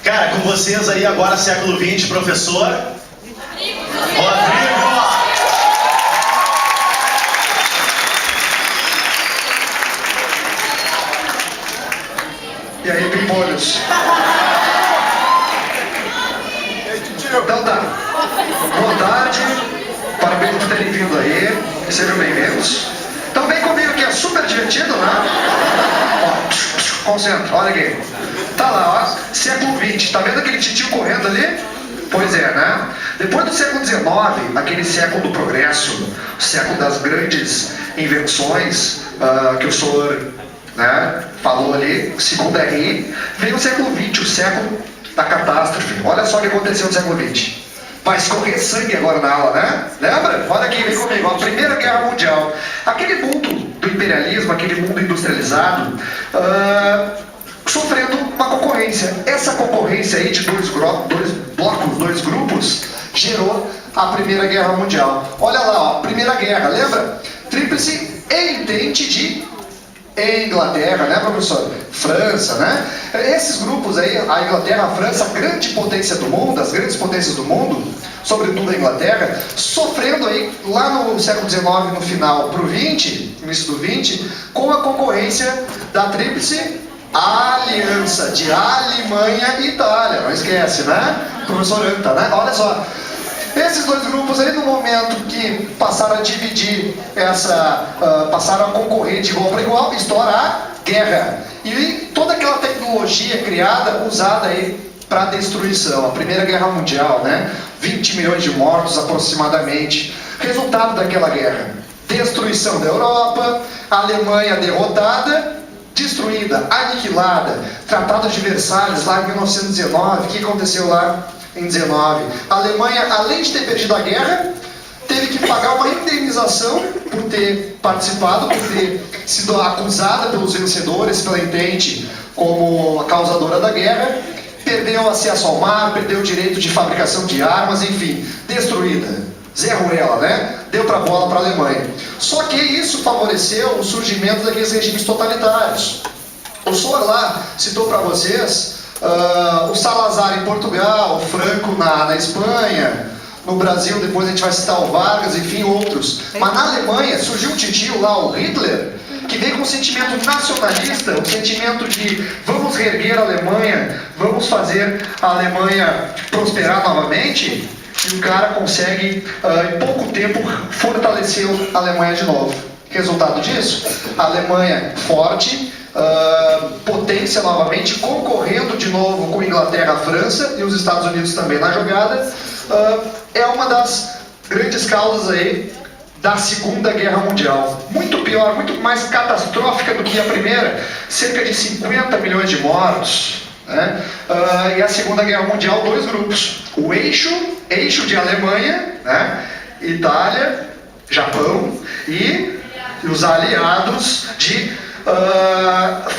Cara, com vocês aí agora, século XX, professor Rodrigo! E aí, pimpolhos? Então tá. Boa tarde. Parabéns por terem vindo aí. Sejam bem-vindos. Então vem comigo que é super divertido, né? Ó, concentra, olha aqui. Tá lá, ó. Século XX. Tá vendo aquele titio correndo ali? Pois é, né? Depois do século XIX, aquele século do progresso, o século das grandes invenções que o senhor, né, falou ali, segundo RI, veio o século XX, o século da catástrofe. Olha só o que aconteceu no século XX. Vai escorrer sangue agora na aula, né? Lembra? Olha aqui, vem comigo. A Primeira Guerra Mundial. Aquele mundo do imperialismo, aquele mundo industrializado, sofrendo uma concorrência. Essa concorrência aí de dois blocos, dois grupos, gerou a Primeira Guerra Mundial. Olha lá, ó, Primeira Guerra, lembra? Tríplice entente de Inglaterra, né, professor? França, né? Esses grupos aí, a Inglaterra, a França, a grande potência do mundo, as grandes potências do mundo, sobretudo a Inglaterra, sofrendo aí, lá no século XIX, no final, pro 20, início do 20, com a concorrência da Tríplice Aliança de Alemanha e Itália, não esquece, né? Professor Anta, né? Olha só. Esses dois grupos aí, no momento que passaram a dividir passaram a concorrer de igual para igual, estoura a guerra. E toda aquela tecnologia criada, usada aí para destruição. A Primeira Guerra Mundial, né? 20 milhões de mortos aproximadamente. Resultado daquela guerra: destruição da Europa, a Alemanha derrotada, destruída, aniquilada. Tratado de Versalhes, lá em 1919, o que aconteceu lá? Em 19, a Alemanha, além de ter perdido a guerra, teve que pagar uma indenização por ter participado, por ter sido acusada pelos vencedores, pela Entente, como a causadora da guerra. Perdeu acesso ao mar, perdeu o direito de fabricação de armas, enfim, destruída. Zé Ruela, né? Deu pra bola para a Alemanha. Só que isso favoreceu o surgimento daqueles regimes totalitários. O senhor lá citou para vocês o Salazar em Portugal, o Franco na Espanha, no Brasil depois a gente vai citar o Vargas, enfim, outros. Mas na Alemanha surgiu um titio lá, o Hitler, que veio com um sentimento nacionalista, um sentimento de vamos reerguer a Alemanha, vamos fazer a Alemanha prosperar novamente, e o cara consegue, em pouco tempo, fortalecer a Alemanha de novo. Resultado disso? A Alemanha forte, potência novamente, concorrendo de novo com Inglaterra, França e os Estados Unidos também na jogada, é uma das grandes causas aí da Segunda Guerra Mundial. Muito pior, muito mais catastrófica do que a primeira, cerca de 50 milhões de mortos, né? E a Segunda Guerra Mundial, dois grupos: o eixo de Alemanha, né? Itália, Japão, e os aliados de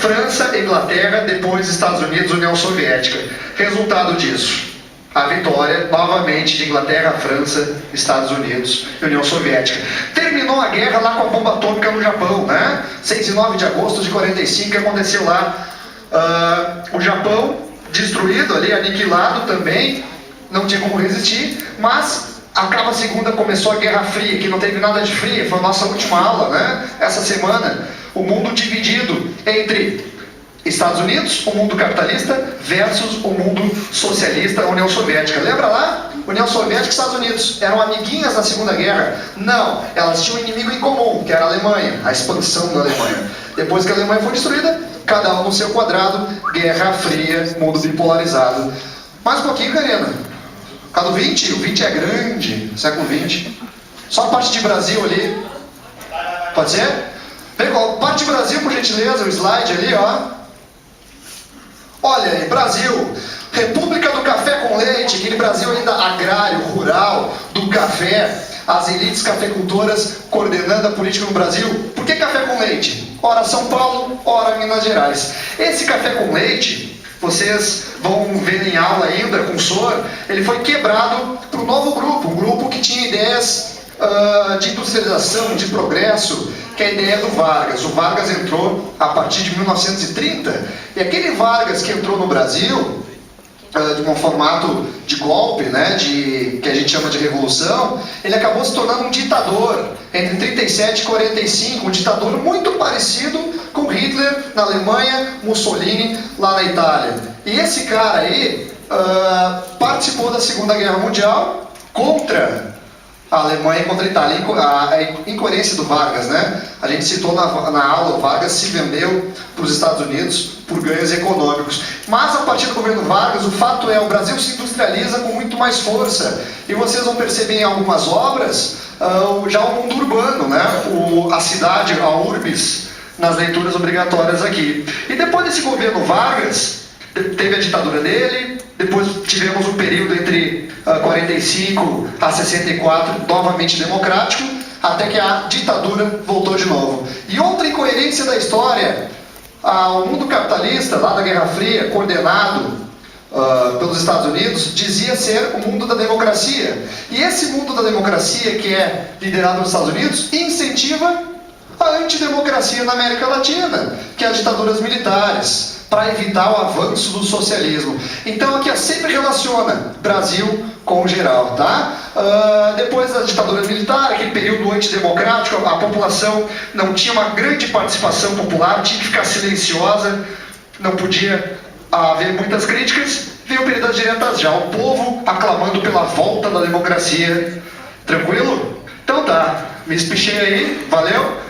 França, Inglaterra, depois Estados Unidos, União Soviética. Resultado disso: a vitória novamente de Inglaterra, França, Estados Unidos e União Soviética. Terminou a guerra lá com a bomba atômica no Japão, né? 6 e 9 de agosto de 45, que aconteceu lá. O Japão destruído ali, aniquilado também, não tinha como resistir, mas acaba a segunda, começou a Guerra Fria, que não teve nada de fria, foi a nossa última aula, né? Essa semana, o mundo dividido entre Estados Unidos, o mundo capitalista, versus o mundo socialista, a União Soviética. Lembra lá? União Soviética e Estados Unidos eram amiguinhas na Segunda Guerra? Não, elas tinham um inimigo em comum, que era a Alemanha, a expansão da Alemanha. Depois que a Alemanha foi destruída, cada um no seu quadrado, Guerra Fria, mundo bipolarizado. Mais um pouquinho, Karina. Cada 20, o 20 é grande, século 20. Só a parte de Brasil ali. Pode ser? Vem, parte de Brasil, por gentileza, o slide ali, ó. Olha aí, Brasil, República do Café com Leite, aquele Brasil ainda agrário, rural, do café, as elites cafeicultoras coordenando a política no Brasil. Por que café com leite? Ora São Paulo, ora Minas Gerais. Esse café com leite, vocês vão ver em aula ainda com o senhor, ele foi quebrado para um novo grupo, um grupo que tinha ideias de industrialização, de progresso, que é a ideia do Vargas. O Vargas entrou a partir de 1930, e aquele Vargas que entrou no Brasil, de um formato de golpe, né, que a gente chama de revolução, ele acabou se tornando um ditador entre 37 e 45, um ditador muito parecido com Hitler na Alemanha, Mussolini lá na Itália. E esse cara aí participou da Segunda Guerra Mundial contra a Alemanha e contra a Itália, a incoerência do Vargas, né? A gente citou na aula, o Vargas se vendeu para os Estados Unidos por ganhos econômicos. Mas a partir do governo Vargas, o fato é, o Brasil se industrializa com muito mais força. E vocês vão perceber em algumas obras, já o mundo urbano, né? A cidade, a urbis, nas leituras obrigatórias aqui. E depois desse governo Vargas, teve a ditadura dele, depois tivemos um período entre 45 a 64, novamente democrático, até que a ditadura voltou de novo. E outra incoerência da história, o mundo capitalista, lá da Guerra Fria, coordenado pelos Estados Unidos, dizia ser o mundo da democracia. E esse mundo da democracia, que é liderado pelos Estados Unidos, incentiva a antidemocracia na América Latina, que é as ditaduras militares, para evitar o avanço do socialismo. Então aqui sempre relaciona Brasil com o geral, tá? Depois da ditadura militar, aquele período antidemocrático, a população não tinha uma grande participação popular, tinha que ficar silenciosa, não podia haver muitas críticas. Veio o período das diretas já, o povo aclamando pela volta da democracia. Tranquilo? Então tá, me espichei aí, valeu?